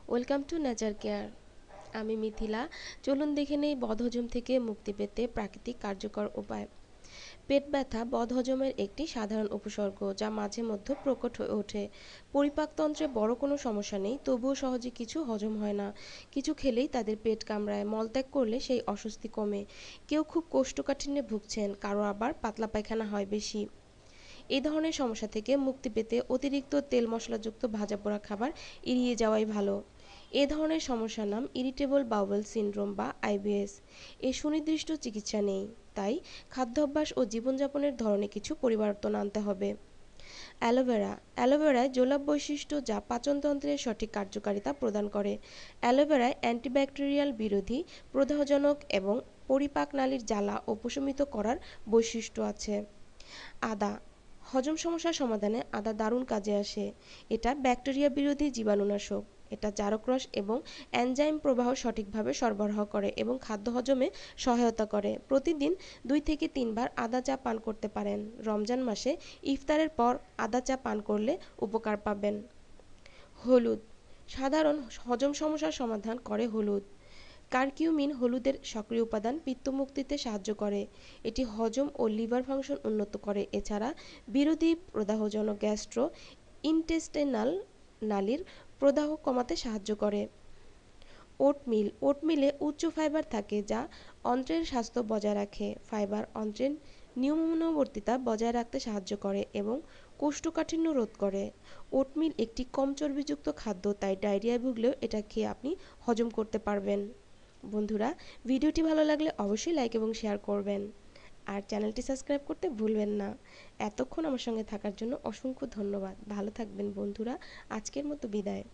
Welcome to nature care. আমি মিথিলা। চলুন দেখে নেই বদহজম থেকে মুক্তি পেতে প্রাকৃতিক কার্যকর উপায়। পেট ব্যথা বদহজমের একটি সাধারণ উপসর্গ, যা মাঝে মধ্যে প্রকট হয়ে ওঠে। পরিপাকতন্ত্রে বড় কোনো সমস্যা নেই, তবুও সহজে কিছু হজম হয় না। কিছু খেলেই তাদের পেট কামড়ায়, মলত্যাগ করলে সেই অস্বস্তি কমে। কেউ খুব কোষ্ঠকাঠিন্যে ভুগছেন, কারো আবার পাতলা পায়খানা হয় বেশি। এই ধরনের সমস্যা থেকে মুক্তি পেতে অতিরিক্ত তেল মশলাযুক্ত ভাজাপোড়া খাবার এড়িয়ে যাওয়াই ভালো। এ ধরনের সমস্যার নাম ইরিটেবল বাউয়েল সিনড্রোম বা আইবিএস। এর সুনির্দিষ্ট চিকিৎসা নেই, তাই খাদ্যাভ্যাস ও জীবনযাপনের ধরনে কিছু পরিবর্তন আনতে হবে। অ্যালোভেরা। অ্যালোভেরায় জোলাপ বৈশিষ্ট্য, যা পাচনতন্ত্রের সঠিক কার্যকারিতা প্রদান করে। অ্যালোভেরায় অ্যান্টিব্যাকটেরিয়াল, বিরোধী, প্রদাহজনক এবং পরিপাকনালীর জ্বালা ও প্রশমিত করার বৈশিষ্ট্য আছে। আদা। হজম সমস্যার সমাধানে আদা দারুণ কাজে আসে। এটা ব্যাকটেরিয়া বিরোধী জীবাণুনাশক। এটা জারকরস এবং এনজাইম প্রবাহ সঠিকভাবে সরবরাহ করে এবং খাদ্য হজমে সহায়তা করে। প্রতিদিন 2 থেকে 3 বার আদা চা পান করতে পারেন। রমজান মাসে ইফতারের পর আদা চা পান করলে উপকার পাবেন। হলুদ। সাধারণ হজম সমস্যার সমাধান করে হলুদ। কারকিউমিন হলুদের সক্রিয় উপাদান, পিত্তমুক্তিতে সাহায্য করে। এটি হজম ও লিভার ফাংশন উন্নত করে। এছাড়া বিরোধী, প্রদাহজনক গ্যাস্ট্রো ইন্টেস্টিনাল নালীর প্রদাহ কমাতে সাহায্য করে। ওটমিল। ওটমিলে উচ্চ ফাইবার থাকে, যা অন্ত্রের স্বাস্থ্য বজায় রাখে। ফাইবার অন্ত্রের নিয়মানুবর্তিতা বজায় রাখতে সাহায্য করে এবং কোষ্ঠকাঠিন্য রোধ করে। ওটমিল একটি কম চর্বিযুক্ত খাদ্য, তাই ডায়রিয়ায় ভুগলেও এটা খেয়ে আপনি হজম করতে পারবেন। বন্ধুরা, ভিডিওটি ভালো লাগলে অবশ্যই লাইক এবং শেয়ার করবেন, আর চ্যানেলটি সাবস্ক্রাইব করতে ভুলবেন না। এতক্ষণ আমার সঙ্গে থাকার জন্য অসংখ্য ধন্যবাদ। ভালো থাকবেন বন্ধুরা। আজকের মতো বিদায়।